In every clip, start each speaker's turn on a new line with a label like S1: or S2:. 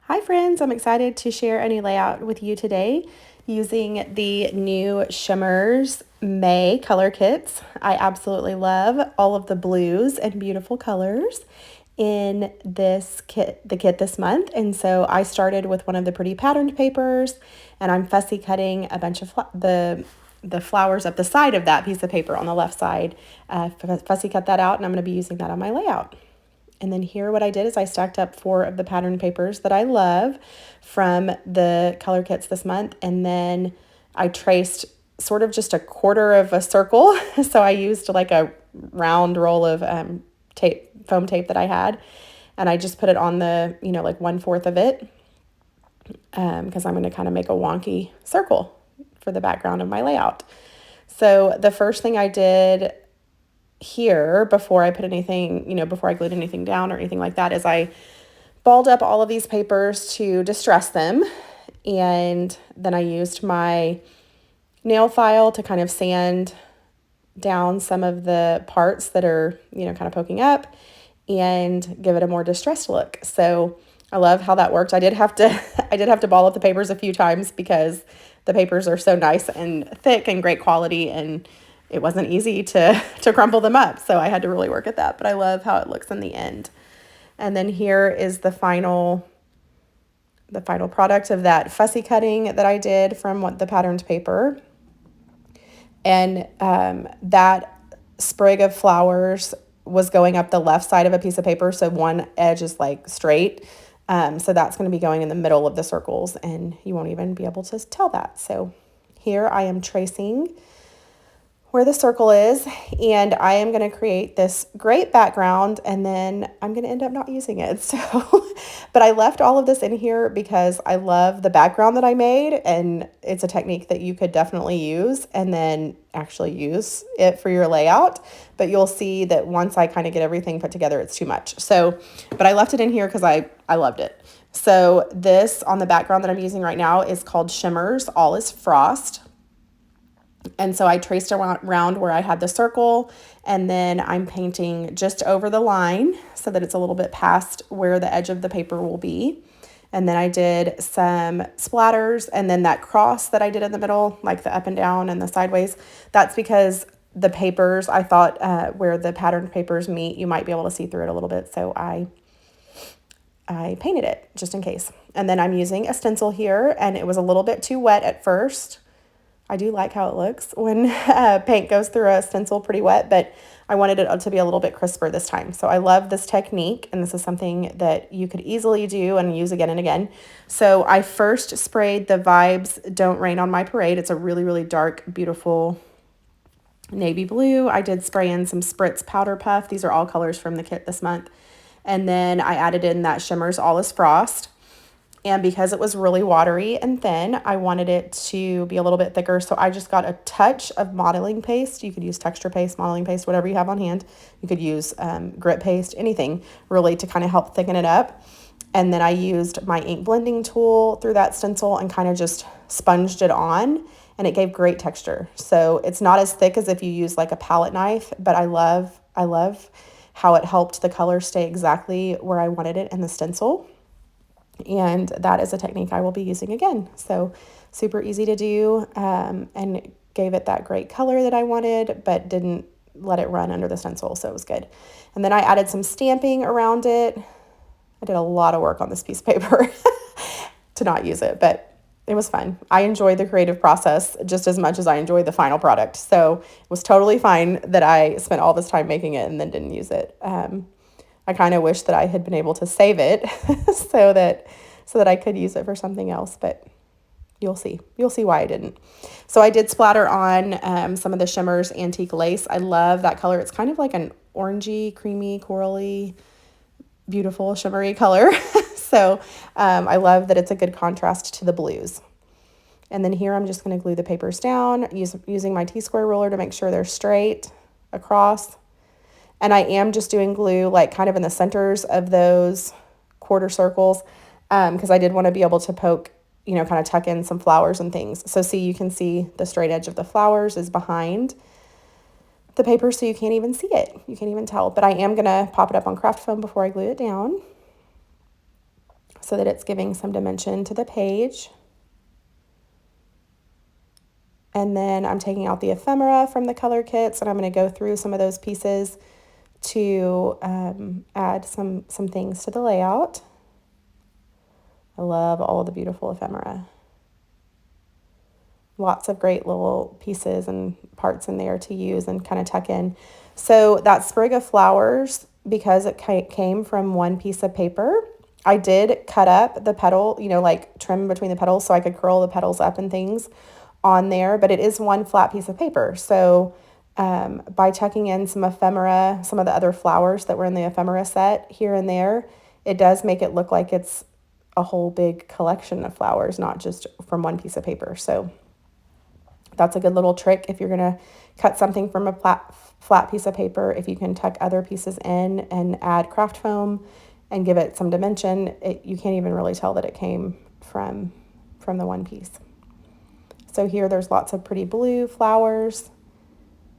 S1: Hi friends, I'm excited to share a new layout with you today using the new Shimmerz May color kits. I absolutely love all of the blues and beautiful colors in this kit, the kit this month. And so I started with one of the pretty patterned papers, and I'm fussy cutting a bunch of the flowers up the side of that piece of paper on the left side. Fussy cut that out, and I'm going to be using that on my layout. And then here what I did is I stacked up 4 of the pattern papers that I love from the color kits this month. And then I traced sort of just a quarter of a circle. So I used like a round roll of foam tape that I had. And I just put it on the, like 1/4 of it because I'm going to kind of make a wonky circle for the background of my layout. So the first thing I did here before I put anything, before I glued anything down or anything like that, is I balled up all of these papers to distress them. And then I used my nail file to kind of sand down some of the parts that are, kind of poking up and give it a more distressed look. So I love how that worked. I did have to ball up the papers a few times because the papers are so nice and thick and great quality, and it wasn't easy to crumple them up. So I had to really work at that, but I love how it looks in the end. And then here is the final product of that fussy cutting that I did from the patterned paper. And that sprig of flowers was going up the left side of a piece of paper. So one edge is like straight. So that's going to be going in the middle of the circles, and you won't even be able to tell that. So here I am tracing where the circle is, and I am going to create this great background, and then I'm going to end up not using it. So, but I left all of this in here because I love the background that I made, and it's a technique that you could definitely use and then actually use it for your layout. But you'll see that once I kind of get everything put together, it's too much. So, but I left it in here because I loved it. So this on the background that I'm using right now is called Shimmerz All is Frost. And so I traced around where I had the circle, and then I'm painting just over the line so that it's a little bit past where the edge of the paper will be. And then I did some splatters, and then that cross that I did in the middle, like the up and down and the sideways, that's because the papers, I thought where the patterned papers meet, you might be able to see through it a little bit. So I painted it just in case. And then I'm using a stencil here, and it was a little bit too wet at first. I do like how it looks when paint goes through a stencil pretty wet, but I wanted it to be a little bit crisper this time. So I love this technique, and this is something that you could easily do and use again and again. So I first sprayed the Vibes Don't Rain on My Parade. It's a really, really dark, beautiful navy blue. I did spray in some Spritz Powder Puff. These are all colors from the kit this month. And then I added in that Shimmerz All is Frost. And because it was really watery and thin, I wanted it to be a little bit thicker. So I just got a touch of modeling paste. You could use texture paste, modeling paste, whatever you have on hand. You could use grit paste, anything really to kind of help thicken it up. And then I used my ink blending tool through that stencil and kind of just sponged it on, and it gave great texture. So it's not as thick as if you use like a palette knife, but I love how it helped the color stay exactly where I wanted it in the stencil. And that is a technique I will be using again. So super easy to do, and gave it that great color that I wanted, but didn't let it run under the stencil, so it was good. And then I added some stamping around it. I did a lot of work on this piece of paper to not use it, but it was fun. I enjoyed the creative process just as much as I enjoyed the final product. So it was totally fine that I spent all this time making it and then didn't use it. I kind of wish that I had been able to save it so that I could use it for something else, but you'll see why I didn't. So I did splatter on some of the Shimmerz Antique Lace. I love that color. It's kind of like an orangey, creamy, corally, beautiful shimmery color. So I love that it's a good contrast to the blues. And then here I'm just going to glue the papers down using my T-square ruler to make sure they're straight across. And I am just doing glue like kind of in the centers of those quarter circles because I did want to be able to poke, kind of tuck in some flowers and things. So see, you can see the straight edge of the flowers is behind the paper, so you can't even see it. You can't even tell. But I am going to pop it up on craft foam before I glue it down. so that it's giving some dimension to the page. And then I'm taking out the ephemera from the color kits, and I'm going to go through some of those pieces to add some things to the layout. I love all of the beautiful ephemera. Lots of great little pieces and parts in there to use and kind of tuck in. So that sprig of flowers, because it came from one piece of paper, I did cut up the petal, like trim between the petals so I could curl the petals up and things on there, but it is one flat piece of paper. So by tucking in some ephemera, some of the other flowers that were in the ephemera set here and there, it does make it look like it's a whole big collection of flowers, not just from one piece of paper. So that's a good little trick if you're going to cut something from a flat piece of paper. If you can tuck other pieces in and add craft foam and give it some dimension, you can't even really tell that it came from the one piece. So here there's lots of pretty blue flowers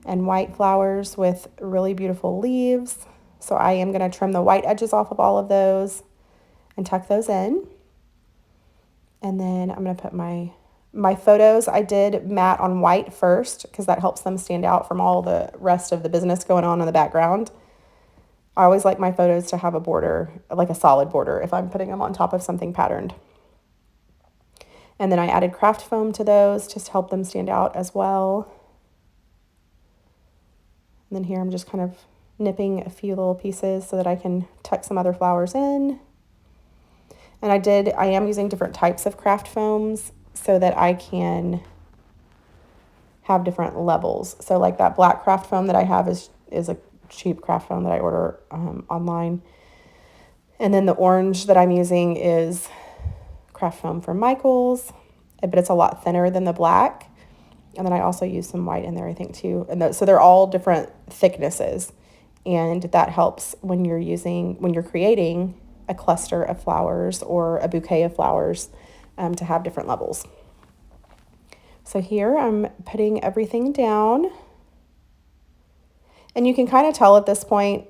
S1: and white flowers with really beautiful leaves. So I am going to trim the white edges off of all of those and tuck those in. And then I'm going to put my photos. I did matte on white first because that helps them stand out from all the rest of the business going on in the background. I always like my photos to have a border, like a solid border, if I'm putting them on top of something patterned. And then I added craft foam to those just to help them stand out as well. And then here I'm just kind of nipping a few little pieces so that I can tuck some other flowers in. And I am using different types of craft foams so that I can have different levels. So like that black craft foam that I have is a cheap craft foam that I order online. And then the orange that I'm using is craft foam from Michaels, but it's a lot thinner than the black. And then I also use some white in there, I think, too. And so they're all different thicknesses. And that helps when you're creating a cluster of flowers or a bouquet of flowers to have different levels. So here I'm putting everything down. And you can kind of tell at this point,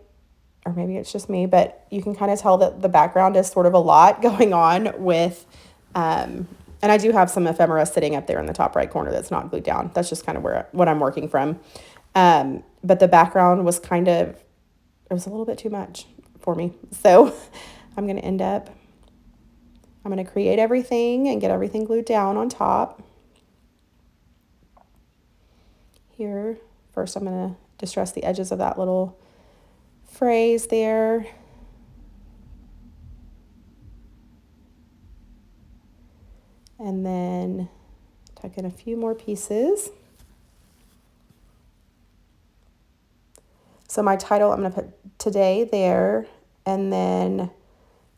S1: or maybe it's just me, but you can kind of tell that the background is sort of a lot going on with, and I do have some ephemera sitting up there in the top right corner that's not glued down. That's just kind of what I'm working from. But the background was it was a little bit too much for me. So I'm going to create everything and get everything glued down on top. Here, first I'm going to distress the edges of that little phrase there. And then tuck in a few more pieces. So my title, I'm going to put today there. And then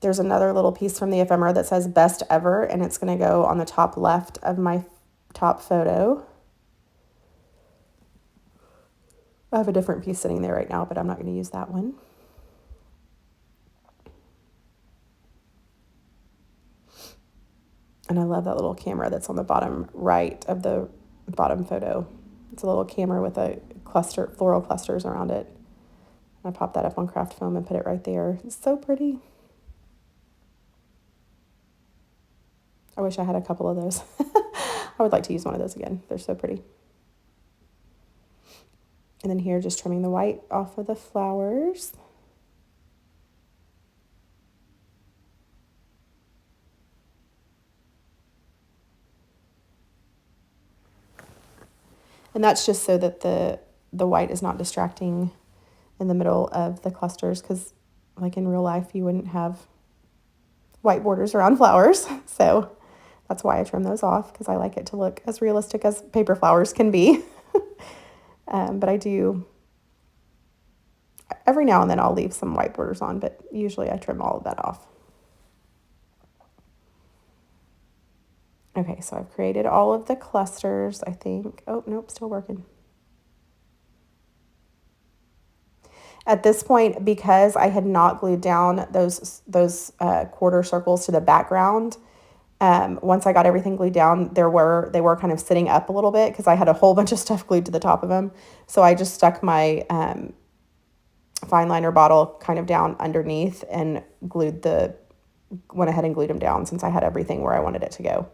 S1: there's another little piece from the ephemera that says best ever. And it's going to go on the top left of my top photo. I have a different piece sitting there right now, but I'm not going to use that one. And I love that little camera that's on the bottom right of the bottom photo. It's a little camera with floral clusters around it. I popped that up on craft foam and put it right there. It's so pretty. I wish I had a couple of those. I would like to use one of those again. They're so pretty. And then here, just trimming the white off of the flowers. And that's just so that the white is not distracting in the middle of the clusters, because like in real life, you wouldn't have white borders around flowers. So that's why I trim those off, because I like it to look as realistic as paper flowers can be. But I do, every now and then I'll leave some white borders on, but usually I trim all of that off. Okay, so I've created all of the clusters, I think. Oh, nope, still working. At this point, because I had not glued down those quarter circles to the background, once I got everything glued down, they were kind of sitting up a little bit because I had a whole bunch of stuff glued to the top of them. So I just stuck my fine liner bottle kind of down underneath and glued the went ahead and glued them down since I had everything where I wanted it to go.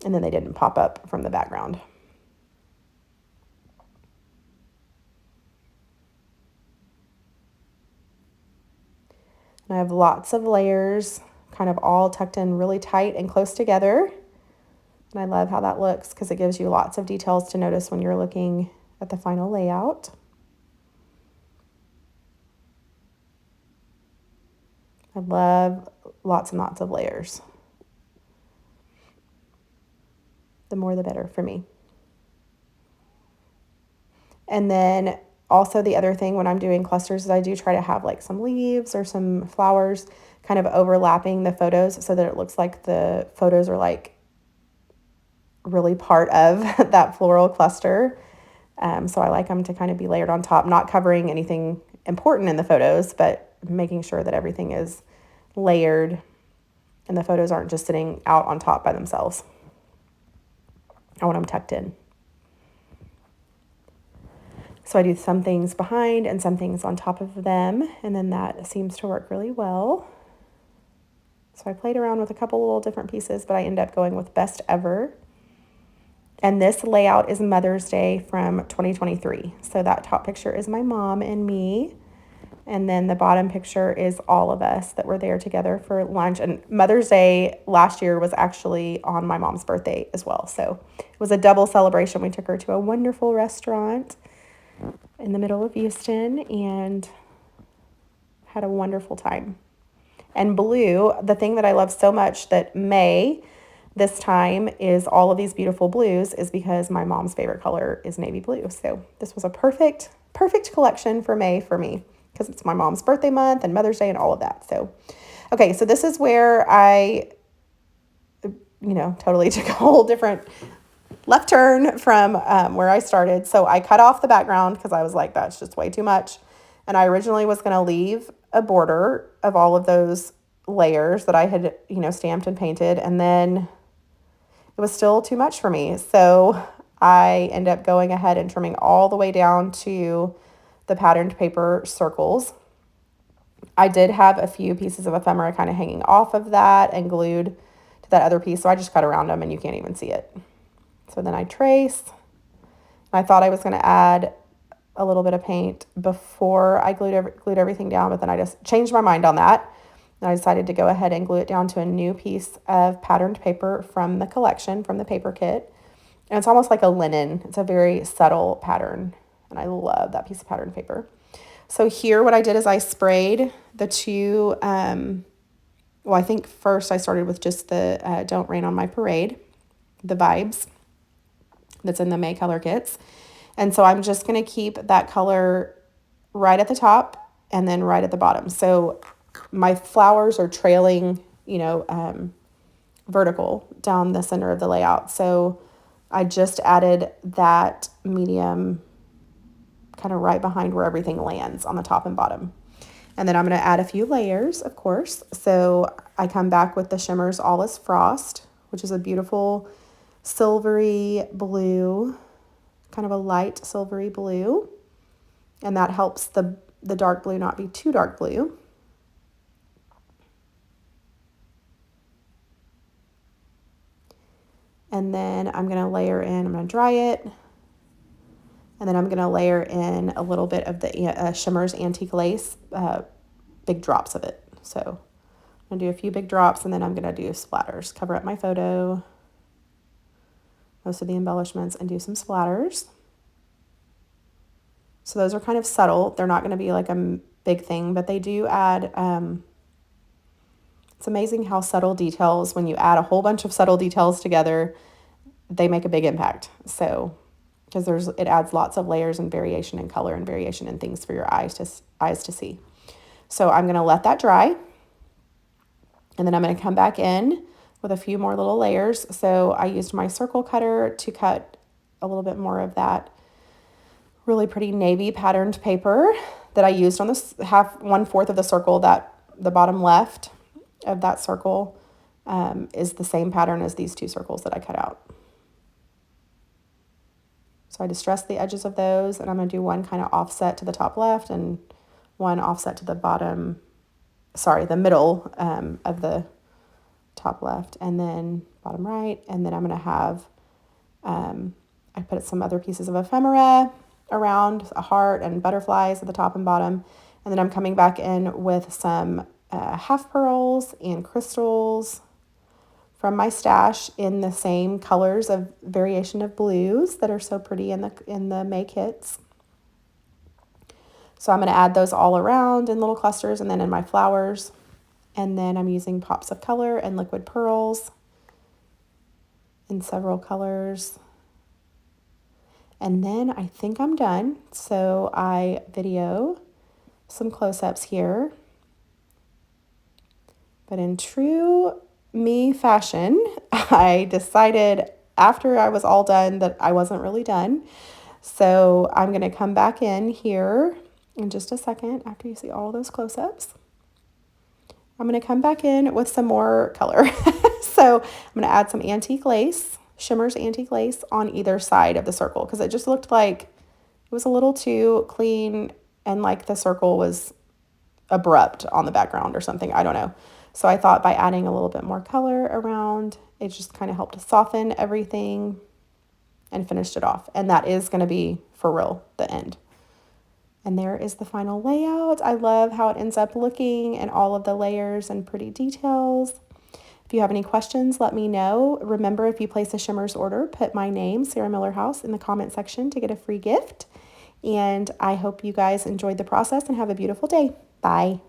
S1: And then they didn't pop up from the background. And I have lots of layers kind of all tucked in really tight and close together. And I love how that looks because it gives you lots of details to notice when you're looking at the final layout. I love lots and lots of layers. The more the better for me. And then also the other thing when I'm doing clusters is I do try to have like some leaves or some flowers kind of overlapping the photos so that it looks like the photos are like really part of that floral cluster. So I like them to kind of be layered on top, not covering anything important in the photos, but making sure that everything is layered and the photos aren't just sitting out on top by themselves. I want them tucked in. So I do some things behind and some things on top of them, and then that seems to work really well. So I played around with a couple little different pieces, but I ended up going with Best Ever. And this layout is Mother's Day from 2023. So that top picture is my mom and me. And then the bottom picture is all of us that were there together for lunch. And Mother's Day last year was actually on my mom's birthday as well. So it was a double celebration. We took her to a wonderful restaurant in the middle of Houston and had a wonderful time. And blue, the thing that I love so much that May this time is all of these beautiful blues is because my mom's favorite color is navy blue. So this was a perfect collection for May for me because it's my mom's birthday month and Mother's Day and all of that. So, okay, so this is where I, totally took a whole different left turn from where I started. So I cut off the background because I was like, that's just way too much. And I originally was going to leave a border of all of those layers that I had, stamped and painted. And then it was still too much for me. So I ended up going ahead and trimming all the way down to the patterned paper circles. I did have a few pieces of ephemera kind of hanging off of that and glued to that other piece. So I just cut around them and you can't even see it. So then I trace. I thought I was going to add a little bit of paint before I glued everything down, but then I just changed my mind on that. And I decided to go ahead and glue it down to a new piece of patterned paper from the collection, from the paper kit. And it's almost like a linen. It's a very subtle pattern. And I love that piece of patterned paper. So here what I did is I sprayed the two, I think first I started with just the Don't Rain on My Parade, the Vibes that's in the May color kits. And so I'm just going to keep that color right at the top and then right at the bottom. So my flowers are trailing, vertical down the center of the layout. So I just added that medium kind of right behind where everything lands on the top and bottom. And then I'm going to add a few layers, of course. So I come back with the Shimmerz All Is Frost, which is a beautiful silvery blue, kind of a light silvery blue. And that helps the dark blue not be too dark blue. And then I'm going to layer in, I'm going to dry it. And then I'm going to layer in a little bit of the Shimmerz Antique Lace, big drops of it. So I'm going to do a few big drops and then I'm going to do splatters. Cover up my photo, most of the embellishments, and do some splatters. So those are kind of subtle. They're not going to be like a big thing, but they do add, it's amazing how subtle details, when you add a whole bunch of subtle details together, they make a big impact. So, because it adds lots of layers and variation in color and variation in things for your eyes to see. So I'm going to let that dry. And then I'm going to come back in with a few more little layers. So I used my circle cutter to cut a little bit more of that really pretty navy patterned paper that I used on this 1/4 of the circle, that the bottom left of that circle is the same pattern as these two circles that I cut out. So I distressed the edges of those, and I'm going to do one kind of offset to the top left and one offset to the bottom sorry, the middle of the top left, and then bottom right. And then I'm going to have, I put some other pieces of ephemera around, a heart and butterflies at the top and bottom. And then I'm coming back in with some half pearls and crystals from my stash in the same colors of variation of blues that are so pretty in the May kits. So I'm going to add those all around in little clusters and then in my flowers. And then I'm using pops of color and liquid pearls in several colors. And then I think I'm done. So I video some close-ups here. But in true me fashion, I decided after I was all done that I wasn't really done. So I'm going to come back in here in just a second after you see all those close-ups. I'm going to come back in with some more color. So I'm going to add some antique lace, Shimmerz antique lace on either side of the circle because it just looked like it was a little too clean and like the circle was abrupt on the background or something. I don't know. So I thought by adding a little bit more color around, it just kind of helped to soften everything and finished it off. And that is going to be, for real, the end. And there is the final layout. I love how it ends up looking and all of the layers and pretty details. If you have any questions, let me know. Remember, if you place a Shimmerz order, put my name, Sarah Millerhouse, in the comment section to get a free gift. And I hope you guys enjoyed the process and have a beautiful day. Bye.